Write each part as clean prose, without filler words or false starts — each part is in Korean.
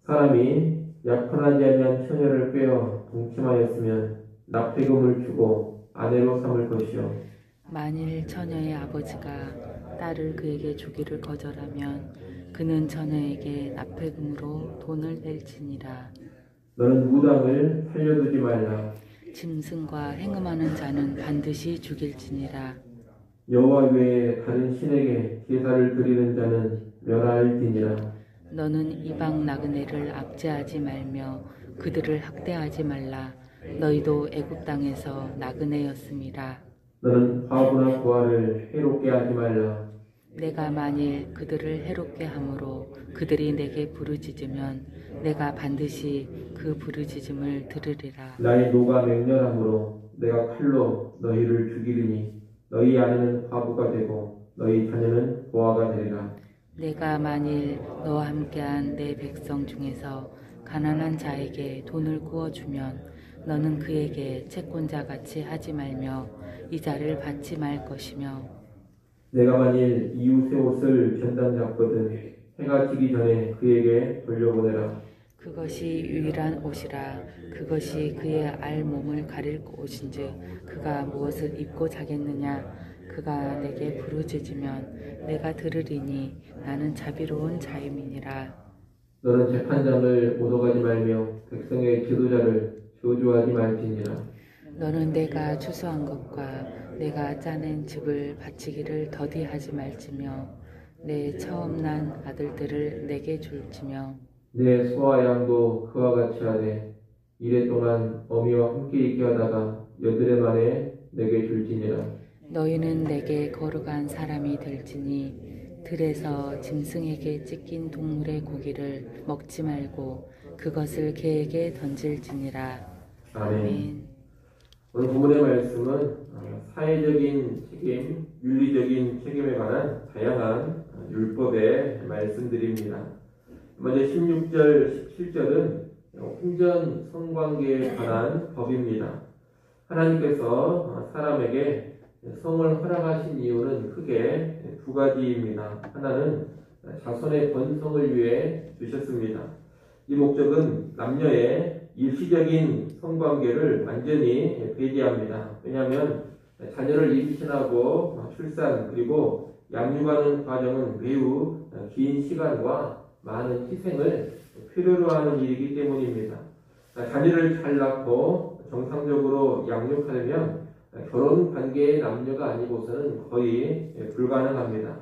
사람이 약혼하지 아니한 처녀를 꿰어 동침하였으면 납폐금을 주고 아내로 삼을 것이요. 만일 처녀의 아버지가 딸을 그에게 주기를 거절하면 그는 처녀에게 납폐금으로 돈을 낼지니라. 너는 무당을 살려두지 말라. 짐승과 행음하는 자는 반드시 죽일지니라. 여호와 외에 다른 신에게 제사를 드리는 자는 멸하일지니라. 너는 이방 나그네를 압제하지 말며 그들을 학대하지 말라. 너희도 애굽 땅에서 나그네였음이라. 너는 과부나 고아를 해롭게 하지 말라. 내가 만일 그들을 해롭게 함으로 그들이 내게 부르짖으면 내가 반드시 그 부르짖음을 들으리라. 나의 노가 맹렬함으로 내가 칼로 너희를 죽이리니 너희 아내는 과부가 되고 너희 자녀는 고아가 되리라. 내가 만일 너와 함께한 내 백성 중에서 가난한 자에게 돈을 구워주면 너는 그에게 채권자같이 하지 말며 이자를 받지 말 것이며 내가 만일 이웃의 옷을 변단 잡거든 해가 지기 전에 그에게 돌려보내라. 그것이 유일한 옷이라. 그것이 그의 알몸을 가릴 옷인즉 그가 무엇을 입고 자겠느냐. 그가 내게 부르짖으면 내가 들으리니 나는 자비로운 자임이니라. 너는 재판장을 모독하지 말며 백성의 지도자를 저주하지 말지니라. 너는 내가 추수한 것과 내가 짜낸 즙을 바치기를 더디하지 말지며 내 처음 난 아들들을 내게 줄지며 내 소와 양도 그와 같이 하되 이래 동안 어미와 함께 있게 하다가 여드레 만에 내게 줄지니라. 너희는 내게 거룩한 사람이 될지니 들에서 짐승에게 찢긴 동물의 고기를 먹지 말고 그것을 개에게 던질지니라. 아멘. 오늘 본문의 말씀은 사회적인 책임, 윤리적인 책임에 관한 다양한 율법의 말씀들입니다. 먼저 16절, 17절은 혼전 성관계에 관한 법입니다. 하나님께서 사람에게 성을 허락하신 이유는 크게 두 가지입니다. 하나는 자손의 번성을 위해 주셨습니다. 이 목적은 남녀의 일시적인 성관계를 완전히 배제합니다. 왜냐하면 자녀를 임신하고 출산 그리고 양육하는 과정은 매우 긴 시간과 많은 희생을 필요로 하는 일이기 때문입니다. 자녀를 잘 낳고 정상적으로 양육하려면 결혼 관계의 남녀가 아니고서는 거의 불가능합니다.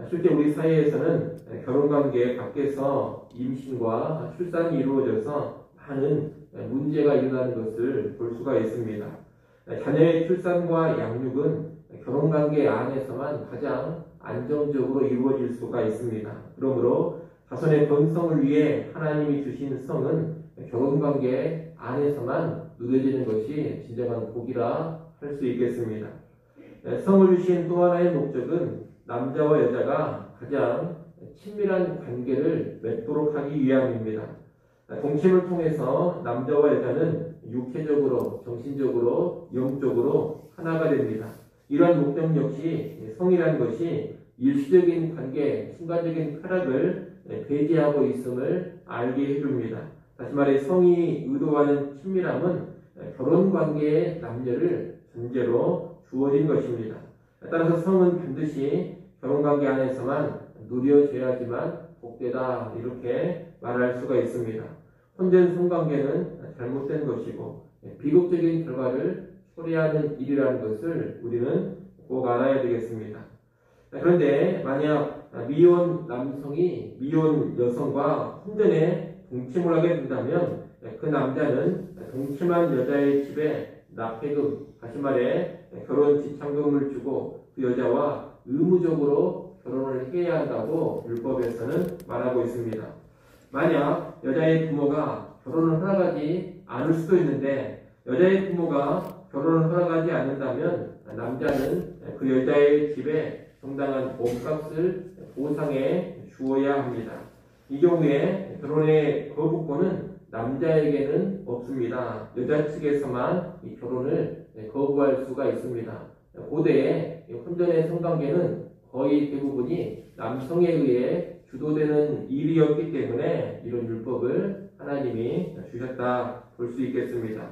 실제 우리 사회에서는 결혼 관계 밖에서 임신과 출산이 이루어져서 많은 문제가 일어나는 것을 볼 수가 있습니다. 자녀의 출산과 양육은 결혼 관계 안에서만 가장 안정적으로 이루어질 수가 있습니다. 그러므로 자손의 번성을 위해 하나님이 주신 성은 결혼 관계 안에서만 누려지는 것이 진정한 복이라 할 수 있겠습니다. 성을 주신 또 하나의 목적은 남자와 여자가 가장 친밀한 관계를 맺도록 하기 위함입니다. 동침을 통해서 남자와 여자는 육체적으로, 정신적으로, 영적으로 하나가 됩니다. 이러한 목적 역시 성이라는 것이 일시적인 관계, 순간적인 쾌락을 배제하고 있음을 알게 해줍니다. 다시 말해 성이 의도하는 친밀함은 결혼관계의 남녀를 전제로 주어진 것입니다. 따라서 성은 반드시 결혼관계 안에서만 누려져야지만 복되다 이렇게 말할 수가 있습니다. 혼전 성관계는 잘못된 것이고 비극적인 결과를 초래하는 일이라는 것을 우리는 꼭 알아야 되겠습니다. 그런데 만약 미혼 남성이 미혼 여성과 혼전에 동침을 하게 된다면 그 남자는 동침한 여자의 집에 납폐금, 다시 말해 결혼 지참금을 주고 그 여자와 의무적으로 결혼을 해야 한다고 율법에서는 말하고 있습니다. 만약 여자의 부모가 결혼을 허락하지 않을 수도 있는데 여자의 부모가 결혼을 허락하지 않는다면 남자는 그 여자의 집에 정당한 몸값을 보상해 주어야 합니다. 이 경우에 결혼의 거부권은 남자에게는 없습니다. 여자 측에서만 이 결혼을 거부할 수가 있습니다. 고대의 혼전의 성관계는 거의 대부분이 남성에 의해 주도되는 일이었기 때문에 이런 율법을 하나님이 주셨다 볼 수 있겠습니다.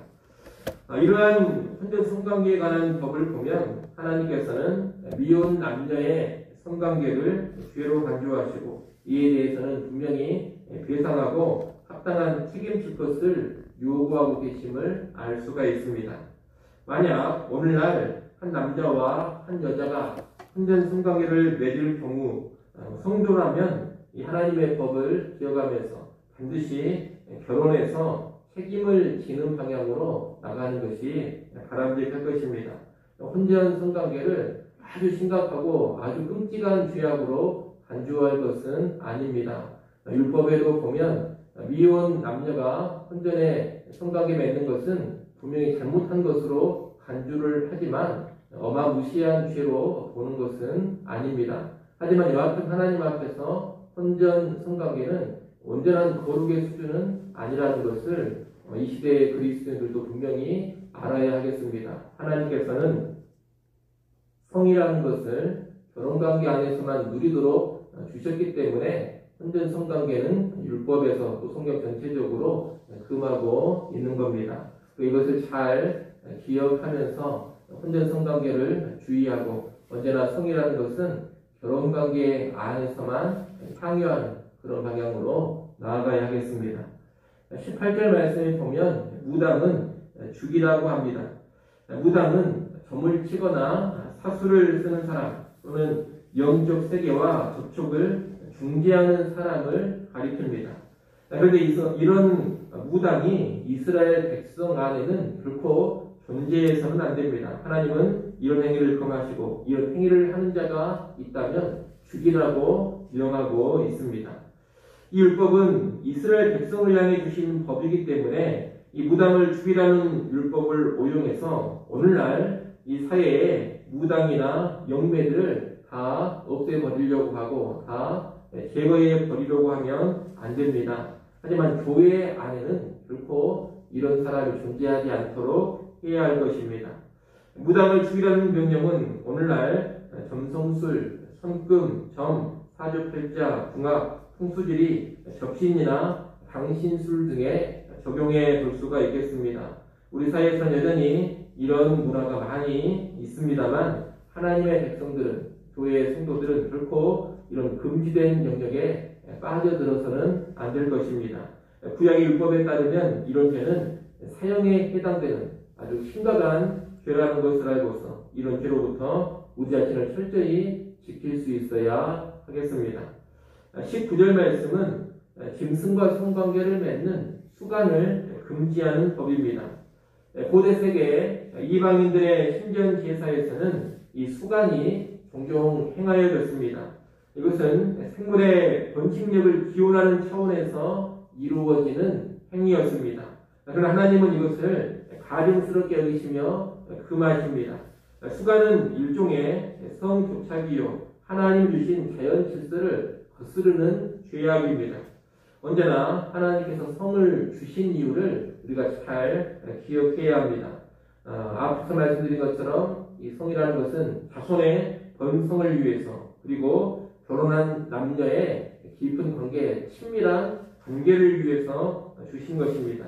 이러한 혼전 성관계에 관한 법을 보면 하나님께서는 미혼 남녀의 성관계를 죄로 간주하시고 이에 대해서는 분명히 배상하고 합당한 책임질 것을 요구하고 계심을 알 수가 있습니다. 만약 오늘날 한 남자와 한 여자가 혼전 성관계를 맺을 경우 성도라면 이 하나님의 법을 기억하면서 반드시 결혼해서 책임을 지는 방향으로 나가는 것이 바람직할 것입니다. 혼전 성관계를 아주 심각하고 아주 끔찍한 죄악으로 간주할 것은 아닙니다. 율법에도 보면 미혼 남녀가 혼전에 성관계 맺는 것은 분명히 잘못한 것으로 간주를 하지만 어마무시한 죄로 보는 것은 아닙니다. 하지만 이와 같은 하나님 앞에서 혼전 성관계는 온전한 거룩의 수준은 아니라는 것을 이 시대의 그리스도인들도 분명히 알아야 하겠습니다. 하나님께서는 성이라는 것을 결혼관계 안에서만 누리도록 주셨기 때문에 혼전 성관계는 율법에서 또 성경 전체적으로 금하고 있는 겁니다. 이것을 잘 기억하면서 혼전 성관계를 주의하고 언제나 성이라는 것은 결혼관계 안에서만 향유하는 그런 방향으로 나아가야 하겠습니다. 18절 말씀에 보면 무당은 죽이라고 합니다. 무당은 점을 치거나 사수를 쓰는 사람 또는 영적 세계와 접촉을 중지하는 사람을 가리킵니다. 그런데 이런 무당이 이스라엘 백성 안에는 결코 존재해서는 안 됩니다. 하나님은 이런 행위를 금하시고 이런 행위를 하는 자가 있다면 죽이라고 명하고 있습니다. 이 율법은 이스라엘 백성을 향해 주신 법이기 때문에 이 무당을 죽이라는 율법을 오용해서 오늘날 이 사회에 무당이나 영매들을 다 없애버리려고 하고 다 제거해 버리려고 하면 안 됩니다. 하지만 교회 안에는 결코 이런 사람이 존재하지 않도록 해야 할 것입니다. 무당을 죽이라는 명령은 오늘날 점성술, 손금, 점, 사주팔자, 궁합, 풍수지리, 접신이나 당신술 등에 적용해 볼 수가 있겠습니다. 우리 사회에서는 여전히 이런 문화가 많이 있습니다만 하나님의 백성들은, 교회의 성도들은 결코 이런 금지된 영역에 빠져들어서는 안 될 것입니다. 구약의 율법에 따르면 이런 죄는 사형에 해당되는 아주 심각한 죄라는 것을 알고서 이런 죄로부터 우리 자신을 철저히 지킬 수 있어야 하겠습니다. 19절 말씀은 짐승과 성관계를 맺는 수간을 금지하는 법입니다. 고대 세계 이방인들의 신전 제사에서는 이 수간이 종종 행하여졌습니다. 이것은 생물의 번식력을 기원하는 차원에서 이루어지는 행위였습니다. 그러나 하나님은 이것을 가증스럽게 여기시며 금하십니다. 수간은 일종의 성교착이요 하나님 주신 자연 질서를 거스르는 죄악입니다. 언제나 하나님께서 성을 주신 이유를 우리가 잘 기억해야 합니다. 앞서 말씀드린 것처럼 이 성이라는 것은 자손의 번성을 위해서 그리고 결혼한 남녀의 깊은 관계, 친밀한 관계를 위해서 주신 것입니다.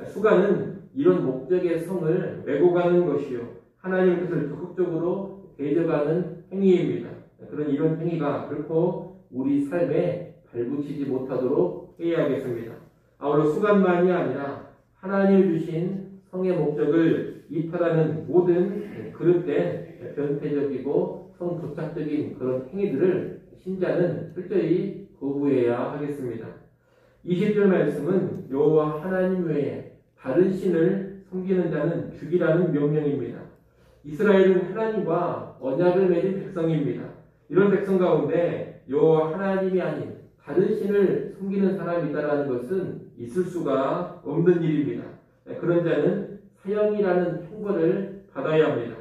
수간은 이런 목적의 성을 메고 가는 것이요 하나님의 뜻을 적극적으로 대적하는 행위입니다. 그런 이런 행위가 결코 우리 삶에 발붙이지 못하도록 해야겠습니다. 아울러 수간만이 아니라 하나님이 주신 성의 목적을 이탈하는 모든 그릇된 변태적이고 성도착적인 그런 행위들을 신자는 철저히 거부해야 하겠습니다. 20절 말씀은 여호와 하나님 외에 다른 신을 섬기는 자는 죽이라는 명령입니다. 이스라엘은 하나님과 언약을 맺은 백성입니다. 이런 백성 가운데 여호와 하나님이 아닌 다른 신을 섬기는 사람이 있다는 것은 있을 수가 없는 일입니다. 그런 자는 사형이라는 형벌을 받아야 합니다.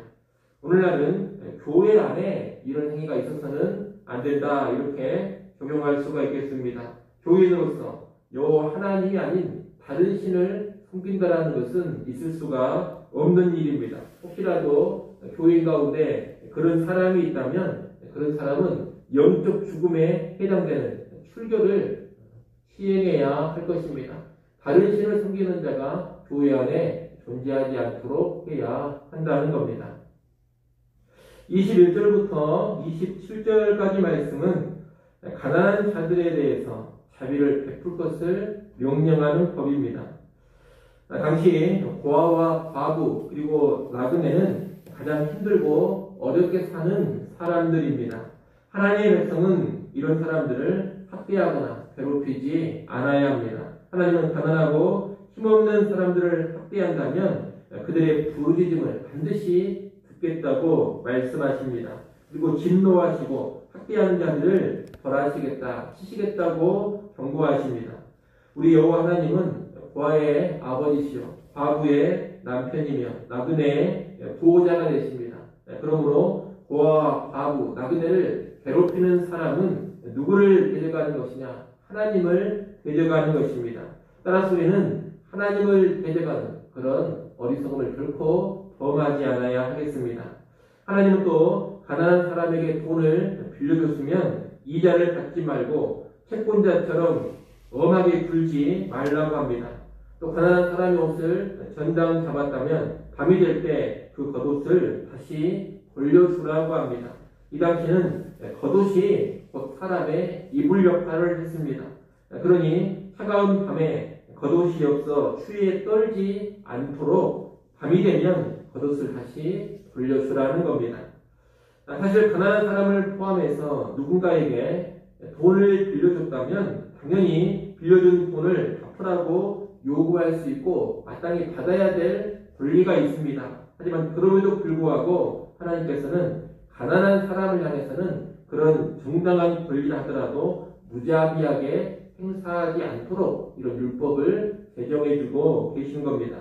오늘날은 교회 안에 이런 행위가 있어서는 안 된다 이렇게 적용할 수가 있겠습니다. 교인으로서 여호와 하나님이 아닌 다른 신을 섬긴다라는 것은 있을 수가 없는 일입니다. 혹시라도 교인 가운데 그런 사람이 있다면 그런 사람은 영적 죽음에 해당되는 출교를 시행해야 할 것입니다. 다른 신을 섬기는 자가 교회 안에 존재하지 않도록 해야 한다는 겁니다. 21절부터 27절까지 말씀은 가난한 자들에 대해서 자비를 베풀 것을 명령하는 법입니다. 당시 고아와 과부 그리고 나그네는 가장 힘들고 어렵게 사는 사람들입니다. 하나님의 백성은 이런 사람들을 학대하거나 괴롭히지 않아야 합니다. 하나님은 가난하고 힘없는 사람들을 학대한다면 그들의 부르짖음을 반드시 듣겠다고 말씀하십니다. 그리고 진노하시고 학대하는 자들을 벌하시겠다, 치시겠다고 경고하십니다. 우리 여호와 하나님은 고아의 아버지시요 과부의 남편이며 나그네의 보호자가 되십니다. 그러므로 고아와 과부, 나그네를 괴롭히는 사람은 누구를 대적하는 것이냐? 하나님을 대적하는 것입니다. 따라서 우리는 하나님을 대적하는 그런 어리석음을 결코 범하지 않아야 하겠습니다. 하나님은 또 가난한 사람에게 돈을 빌려줬으면 이자를 받지 말고 채권자처럼 엄하게 굴지 말라고 합니다. 또 가난한 사람의 옷을 전당 잡았다면 밤이 될 때 그 겉옷을 다시 돌려주라고 합니다. 이 당시에는 겉옷이 곧 사람의 이불 역할을 했습니다. 그러니 차가운 밤에 겉옷이 없어 추위에 떨지 않도록 밤이 되면 겉옷을 다시 돌려주라는 겁니다. 사실 가난한 사람을 포함해서 누군가에게 돈을 빌려줬다면 당연히 빌려준 돈을 갚으라고 요구할 수 있고 마땅히 받아야 될 권리가 있습니다. 하지만 그럼에도 불구하고 하나님께서는 가난한 사람을 향해서는 그런 정당한 권리라 하더라도 무자비하게 행사하지 않도록 이런 율법을 제정해주고 계신 겁니다.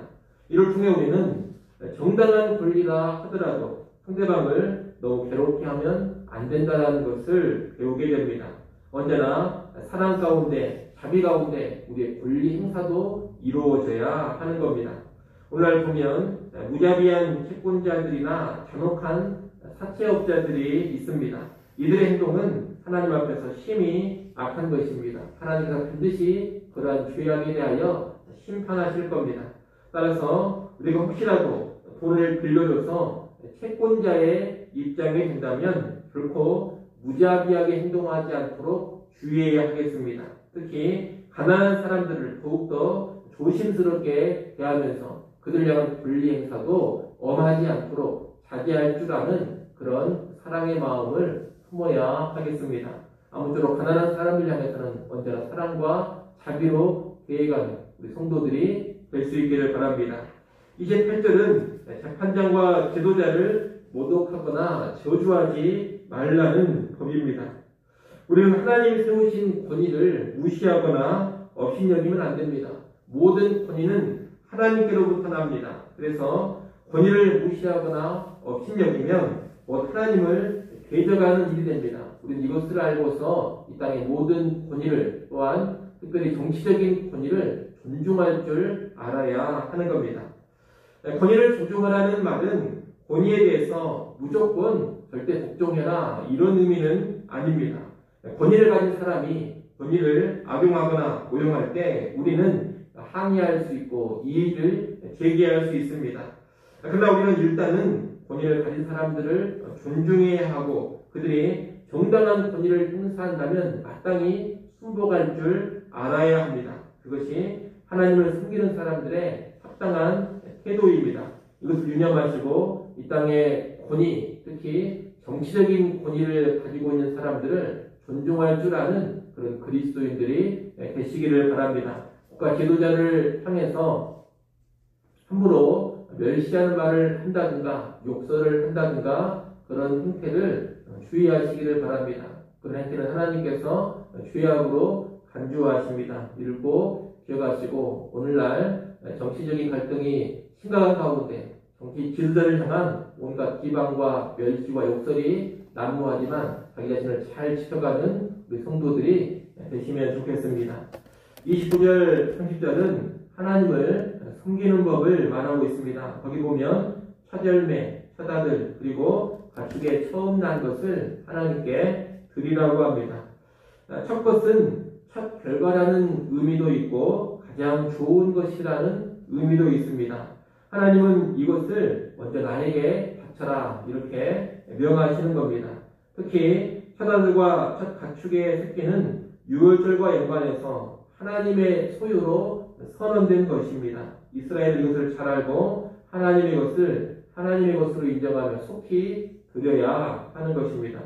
이를 통해 우리는 정당한 권리라 하더라도 상대방을 너무 괴롭게 하면 안 된다는 것을 배우게 됩니다. 언제나 사랑 가운데, 자비 가운데 우리의 권리 행사도 이루어져야 하는 겁니다. 오늘 보면 무자비한 채권자들이나 잔혹한 사채업자들이 있습니다. 이들의 행동은 하나님 앞에서 심히 악한 것입니다. 하나님께서 반드시 그러한 죄악에 대하여 심판하실 겁니다. 따라서 우리가 혹시라도 돈을 빌려줘서 채권자의 입장에 든다면 결코 무자비하게 행동하지 않도록 주의해야 하겠습니다. 특히 가난한 사람들을 더욱더 조심스럽게 대하면서 그들 향한 권리 행사도 엄하지 않도록 자제할 줄 아는 그런 사랑의 마음을 품어야 하겠습니다. 아무쪼록 가난한 사람을 향해서는 언제나 사랑과 자비로 대해가는 우리 성도들이 될 수 있기를 바랍니다. 28절은 재판장과 지도자를 모독하거나 저주하지 말라는 법입니다. 우리는 하나님이 세우신 권위를 무시하거나 업신여기면 안 됩니다. 모든 권위는 하나님께로부터 납니다. 그래서 권위를 무시하거나 업신여기면 하나님을 대적하는 일이 됩니다. 우리는 이것을 알고서 이 땅의 모든 권위를 또한 특별히 정치적인 권위를 존중할 줄 알아야 하는 겁니다. 권위를 존중하라는 말은 권위에 대해서 무조건 절대 복종해라 이런 의미는 아닙니다. 권위를 가진 사람이 권위를 악용하거나 오용할 때 우리는 항의할 수 있고 이의를 제기할 수 있습니다. 그러나 우리는 일단은 권위를 가진 사람들을 존중해야 하고 그들이 정당한 권위를 행사한다면 마땅히 순복할 줄 알아야 합니다. 그것이 하나님을 섬기는 사람들의 합당한 태도입니다. 이것을 유념하시고 이 땅의 권위, 특히 정치적인 권위를 가지고 있는 사람들을 존중할 줄 아는 그런 그리스도인들이 되시기를 바랍니다. 국가 지도자를 향해서 함부로 멸시하는 말을 한다든가 욕설을 한다든가 그런 행태를 주의하시기를 바랍니다. 그런 행태는 하나님께서 죄악으로 간주하십니다. 이를 꼭 기억하시고 오늘날 정치적인 갈등이 심각한 가운데 정치 지도자를 향한 온갖 비방과 멸시와 욕설이 난무하지만 자기 자신을 잘 지켜가는 우리 성도들이 되시면 좋겠습니다. 29절, 30절은 하나님을 섬기는 법을 말하고 있습니다. 거기 보면 첫 열매, 첫 아들, 그리고 가축의 처음 난 것을 하나님께 드리라고 합니다. 첫 것은 첫 결과라는 의미도 있고 가장 좋은 것이라는 의미도 있습니다. 하나님은 이것을 먼저 나에게 바쳐라 이렇게 명하시는 겁니다. 특히 첫 아들과 첫 가축의 새끼는 유월절과 연관해서 하나님의 소유로 선언된 것입니다. 이스라엘은 이것을 잘 알고 하나님의 것을 하나님의 것으로 인정하며 속히 드려야 하는 것입니다.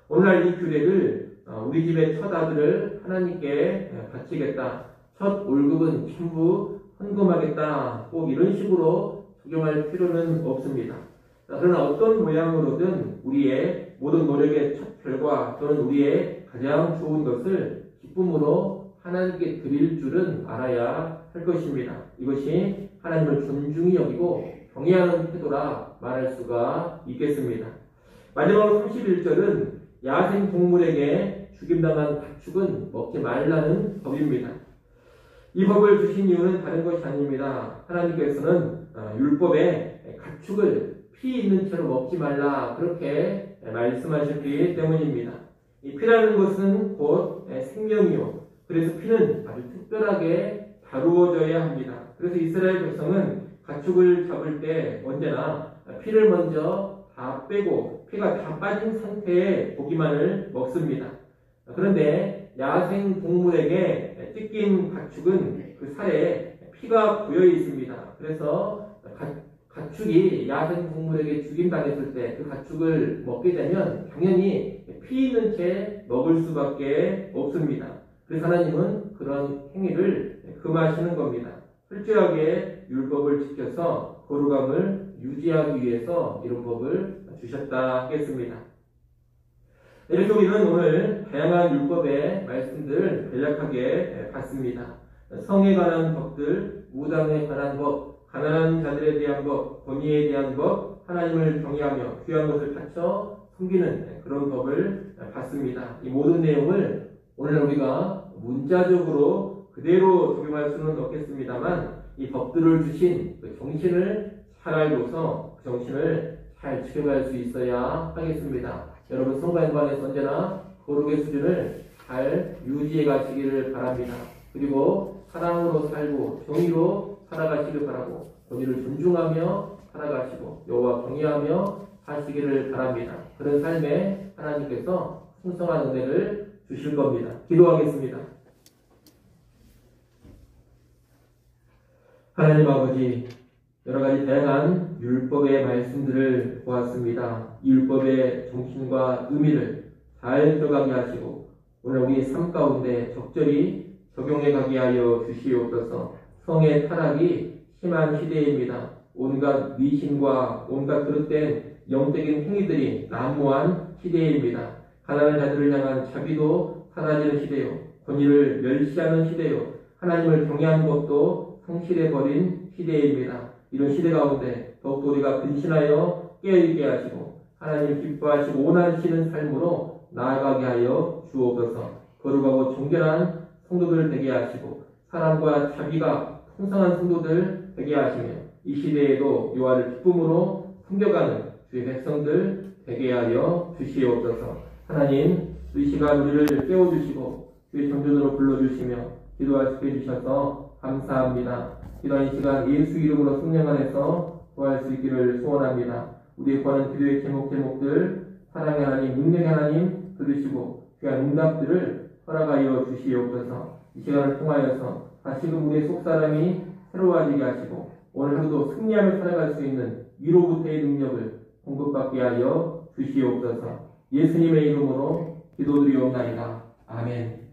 오늘날 이 규례를 우리 집의 첫 아들을 하나님께 바치겠다. 첫 월급은 전부 헌금하겠다. 꼭 이런 식으로 적용할 필요는 없습니다. 그러나 어떤 모양으로든 우리의 모든 노력의 첫 결과 또는 우리의 가장 좋은 것을 기쁨으로 하나님께 드릴 줄은 알아야 할 것입니다. 이것이 하나님을 존중히 여기고 경외하는 태도라 말할 수가 있겠습니다. 마지막으로 31절은 야생 동물에게 죽임당한 가축은 먹지 말라는 법입니다. 이 법을 주신 이유는 다른 것이 아닙니다. 하나님께서는 율법에 가축을 피 있는 채로 먹지 말라 그렇게 말씀하셨기 때문입니다. 이 피라는 것은 곧 생명이요. 그래서 피는 아주 특별하게 다루어져야 합니다. 그래서 이스라엘 백성은 가축을 잡을 때 언제나 피를 먼저 다 빼고 피가 다 빠진 상태의 고기만을 먹습니다. 그런데 야생 동물에게 찢긴 가축은 그 살에 피가 고여 있습니다. 그래서 가축이 야생 동물에게 죽임당했을 때 그 가축을 먹게 되면 당연히 피 있는 채 먹을 수밖에 없습니다. 그래서 하나님은 그런 행위를 금하시는 겁니다. 철저하게 율법을 지켜서 거룩함을 유지하기 위해서 이런 법을 주셨다 하겠습니다. 이렇게 우리는 오늘 다양한 율법의 말씀들을 간략하게 봤습니다. 성에 관한 법들, 무당에 관한 법, 가난한 자들에 대한 법, 권위에 대한 법, 하나님을 경외하며 귀한 것을 바쳐 숨기는 그런 법을 봤습니다. 이 모든 내용을 오늘 우리가 문자적으로 그대로 적용할 수는 없겠습니다만 이 법들을 주신 그 정신을 잘 알고서 그 정신을 잘 지켜갈 수 있어야 하겠습니다. 여러분 성가인관에서 언제나 거룩의 수준을 잘 유지해 가시기를 바랍니다. 그리고 사랑으로 살고 정의로 살아가시길 바라고 권위를 존중하며 살아가시고 여호와 경외하며 사시기를 바랍니다. 그런 삶에 하나님께서 풍성한 은혜를 주실 겁니다. 기도하겠습니다. 하나님 아버지, 여러 가지 다양한 율법의 말씀들을 보았습니다. 이 율법의 정신과 의미를 잘 들어가게 하시고 오늘 우리의 삶 가운데 적절히 적용해 가게 하여 주시옵소서. 성의 타락이 심한 시대입니다. 온갖 미신과 온갖 그릇된 영적인 행위들이 난무한 시대입니다. 가난한 자들을 향한 자비도 사라지는 시대요. 권위를 멸시하는 시대요. 하나님을 경외하는 것도 상실해버린 시대입니다. 이런 시대 가운데 더욱더 우리가 근신하여 깨어있게 하시고 하나님 기뻐하시고 원하시는 삶으로 나아가게 하여 주옵소서. 거룩하고 정결한 성도들 되게 하시고 사랑과 자비가 풍성한 성도들 되게 하시며 이 시대에도 여호와를 기쁨으로 섬겨가는 주의 백성들 되게 하여 주시옵소서. 하나님, 이 시간 우리를 깨워주시고 주의 전전으로 불러주시며 기도할 수 있게 해주셔서 감사합니다. 기도한 이 시간 예수 이름으로 성령 안에서 구할 수 있기를 소원합니다. 우리의 구하는 기도의 제목들 사랑의 하나님, 능력의 하나님 들으시고 귀한 응답들을 허락하여 주시옵소서. 이 시간을 통하여서 다시금 우리의 속사람이 새로워지게 하시고 오늘 하루도 승리하며 살아갈 수 있는 위로부터의 능력을 공급받게 하여 주시옵소서. 예수님의 이름으로 기도드리옵나이다. 아멘.